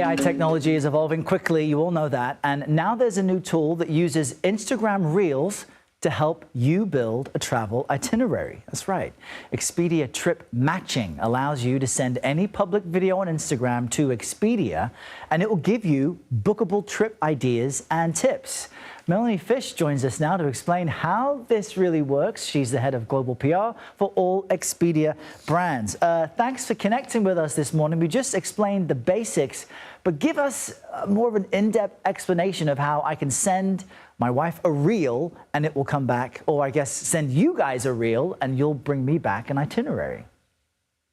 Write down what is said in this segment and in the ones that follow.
AI technology is evolving quickly, you all know that, and now there's a new tool that uses Instagram Reels to help you build a travel itinerary. That's right. Expedia Trip Matching allows you to send any public video on Instagram to Expedia, and it will give you bookable trip ideas and tips. Melanie Fish joins us now to explain how this really works. She's the head of global PR for all Expedia brands. Thanks for connecting with us this morning. We just explained the basics, but give us more of an in-depth explanation of how I can send my wife a reel and it will come back, or I guess send you guys a reel and you'll bring me back an itinerary.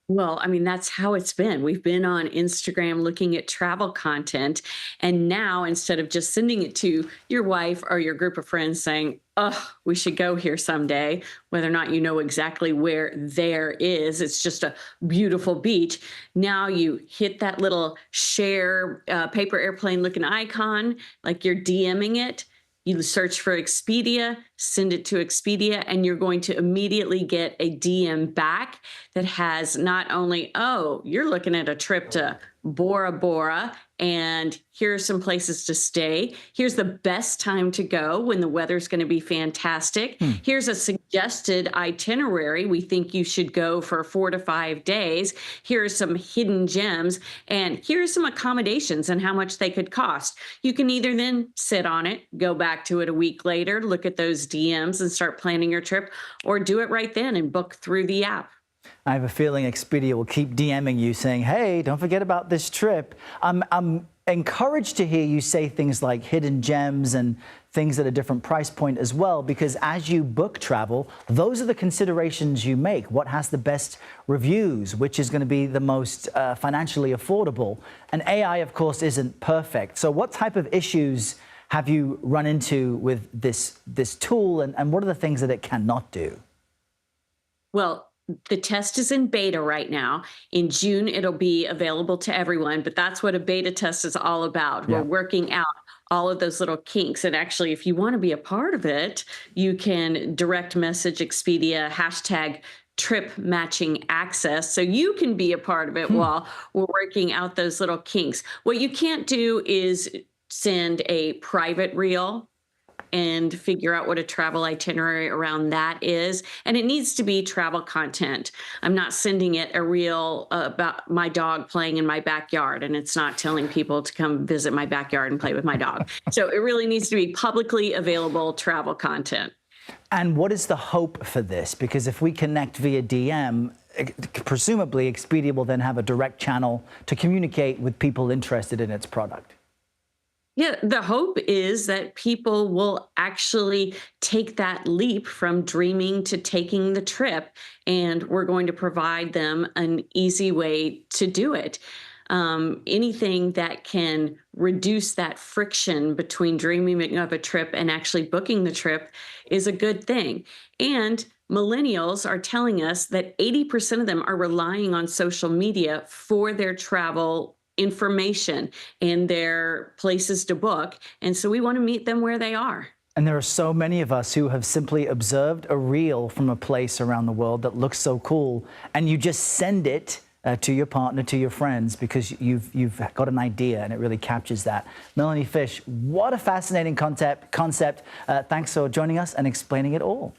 Well, I mean, that's how it's been. We've been on Instagram looking at travel content. And now, instead of just sending it to your wife or your group of friends saying, oh, we should go here someday, whether or not you know exactly where there is, it's just a beautiful beach. Now you hit that little share paper airplane looking icon, like you're DMing it. You search for Expedia, send it to Expedia, and you're going to immediately get a DM back that has not only, oh, you're looking at a trip to Bora Bora, and here's some places to stay. Here's the best time to go when the weather's going to be fantastic. Here's a suggested itinerary. We think you should go for 4 to 5 days. Here are some hidden gems, and here's some accommodations and how much they could cost. You can either then sit on it, go back to it a week later, look at those DMs and start planning your trip, or do it right then and book through the app. I have a feeling Expedia will keep DMing you saying, hey, don't forget about this trip. I'm encouraged to hear you say things like hidden gems and things at a different price point as well, because as you book travel, those are the considerations you make. What has the best reviews, which is going to be the most financially affordable. And AI, of course, isn't perfect. So what type of issues have you run into with this tool, and what are the things that it cannot do? Well, the test is in beta right now. In June, it'll be available to everyone, but that's what a beta test is all about. Yeah. We're working out all of those little kinks. And actually, if you want to be a part of it, you can direct message Expedia, hashtag trip matching access, so you can be a part of it while we're working out those little kinks. What you can't do is send a private reel and figure out what a travel itinerary around that is. And it needs to be travel content. I'm not sending it a reel about my dog playing in my backyard, and it's not telling people to come visit my backyard and play with my dog. So it really needs to be publicly available travel content. And what is the hope for this? Because if we connect via DM, presumably Expedia will then have a direct channel to communicate with people interested in its product. Yeah, the hope is that people will actually take that leap from dreaming to taking the trip, and we're going to provide them an easy way to do it. Anything that can reduce that friction between dreaming of a trip and actually booking the trip is a good thing. And millennials are telling us that 80% of them are relying on social media for their travel information and their places to book. And so we want to meet them where they are. And there are so many of us who have simply observed a reel from a place around the world that looks so cool, and you just send it to your partner, to your friends, because you've got an idea and it really captures that. Melanie Fish, what a fascinating concept. Thanks for joining us and explaining it all.